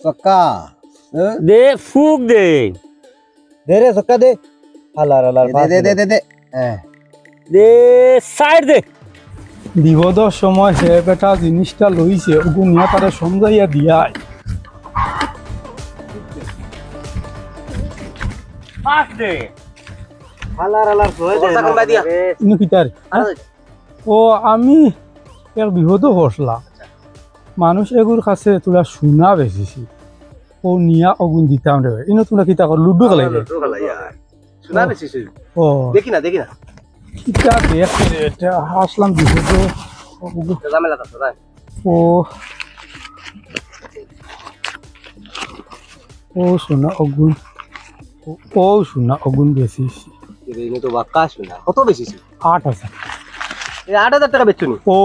চক্কা দে ফুক দে দে রে চক্কা দে হালার হালার দে দে দে দে দে সাইড দে বিপদর সময় সে বেটা জিনিসটা লইছে গুনিয়া তারে সমঝাইয়া দিয়ায় পাস দে হালার হালার সয় দে কমাই দিয়া ইনু কিতার ও আমি এক বিপদ হসলা মানুষ এগুর কাছে তোরা শুনা বেশিছি ও নিয়া অগুন দিতাম রে ইনো তোরা কিতা কর লুডু খেলাই রে শোনা বেশি ও দেখি না কিতা দেখে রে এটা হাসলাম বিপদ ঝামেলা তো না ও ও শোনা অগুন ও শোনা অগুন বেশিছি এনে তো বাক্কা শোনা কত বেশি 8,000 এই 8,000 টাকা বেচছনি ও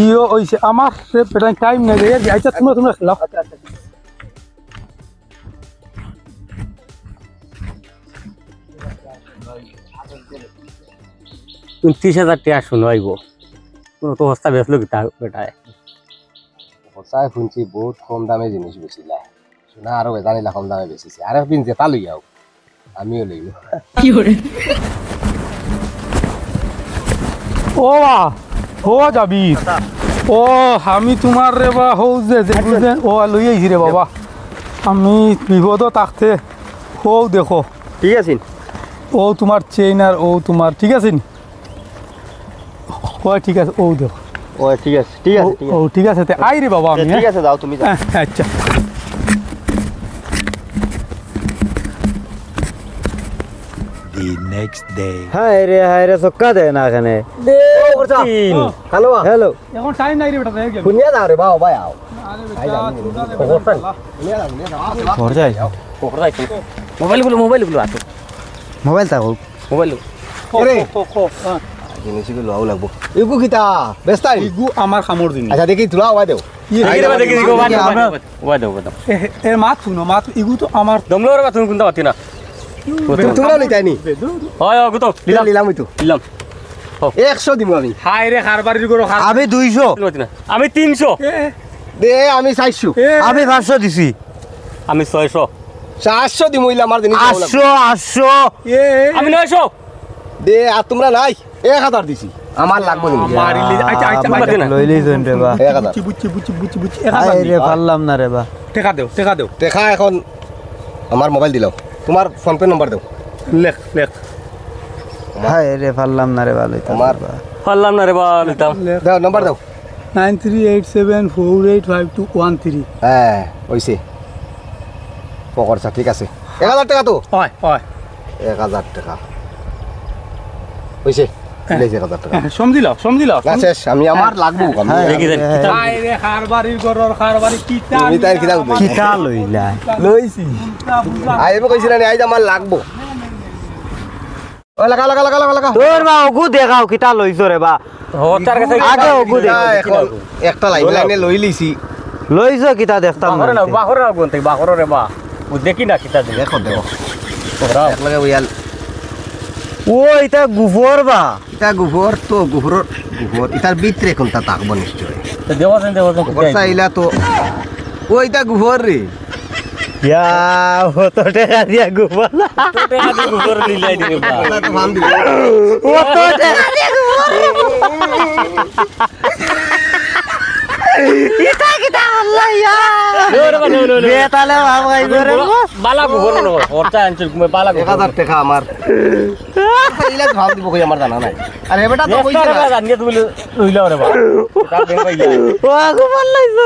ইও ওইছে আমার পেটা টাইম নাই রে আচ্ছা তোমরা খেলাও আচ্ছা 29,000 টাকা শুনাইব তো হস্তা বেচলো কি তা বেটায় বসায় শুনছি বহুত কম দামে জিনিস বেচিলা শোনা আরো জানিলা কম দামে বেচিছে আর একদিন জেতা লই যাও আমিও লইলো কি করে ও বা ও যাবি ও আমি তোমার রে বা হও যে ও লই আইছি রে বাবা আমি বিপদ থাকতে হও দেখো ঠিক আছে ও তোমার চেইন আর ও তোমার ঠিক আছে ও ঠিক আছে ও দেখো ও ঠিক আছে ও ঠিক আছে আই রে বাবা আমি ঠিক আছে যাও তুমি যাও আচ্ছা The next day. হায় রে চক্কা দে না এখানে দে হ্যালো হ্যালো এখন টাইম নাই রে বেটা দেখ শুনিয়া যাও রে বাবা ভাই আও ঘর যাই ঘর যাই মোবাইল গুলো আছে মোবাইল থাকো মোবাইল রে জিনিসগুলো আও লাগবো ইগু কিতা ব্যস্ত ইগু আমার খামর দিন আচ্ছা দেখি তুলা ওয়া দেও দেখি ওয়া দাও এর মাত শুনো মাত ইগু তো আমার দমলোর বা তুমি কোনটা পাতি না তোমরা লইতাই নি হয় গুতো লিলাম হইতো দিলাম 100 দিমু আমি হাই রে খারবাড়ির গরো আমি 200 আমি 300 দে আমি 400 আমি 500 দিছি আমি 600 400 দিমু ইলা আমার জিনিস 800 এ আমি 900 দে আর তোমরা নাই 1000 দিছি আমার লাগবে নি মারিলি আচ্ছা লইলি জেন রে বা 1000 বুঝছি আই রে পারলাম না রে বা টাকা দেও দেখা এখন আমার মোবাইল দিলাও তোমার ফোন পে নাম্বার দাও লেখ হাই রে পারলাম না রে বা লইতাম তোমার পারলাম না রে বা লইতাম দাও নাম্বার দাও 9387485213 হ্যাঁ হইছে পকড়ছা ঠিক আছে 1000 টাকা তো হয় 1000 টাকা হইছে লেজে 1000 টাকা সমঝিলাও না শেষ আমি আমার লাগবো আমি দেখি দেন হাই রে খারবাড়ির গরর খারবাড়ি কিতা তুমি তাই কিতা কিটা লইলা লইছি আইব কইছি না আইজ আমার লাগবো ও লাগা তোর মা ওগু দেখাও কিটা লইছো রে বা হতার কাছে আগে ওগু দেখ এখন একটা লাইনে লই লিছি লইছো কিটা দেখতাম না বাহরে না গুনতে বাহরে রে বা ও দেখি না কিতা দে দেখো এক লাগে ওয়াল ও এটা গুফর বা এটা গোবর তো গোবর এটার ভিতরে কোনটা থাকবো নিশ্চয় দেওয়াছেন গোবরটা ইলা তো ও এটা গোবর রে ইয়া ও তো টাকা দিয়া গুফর না গুগর লিলাই দিবে বা এটা তো ভাম দিবে ও তো টাকা দিয়া গুফর এটা কিটা আল্লাহ ইয়া বেতালে ভাব গাইছো রে বালা গুগর না হরতা আনছিল তুমি বালা 1000 টাকা আমার ইলা ভাম দিব কই আমার জানা নাই আরে বেটা তো কইছ না জানিয়ে তুমি লইলাও রে বা তা দেন ভাই ও গুফর লাইছো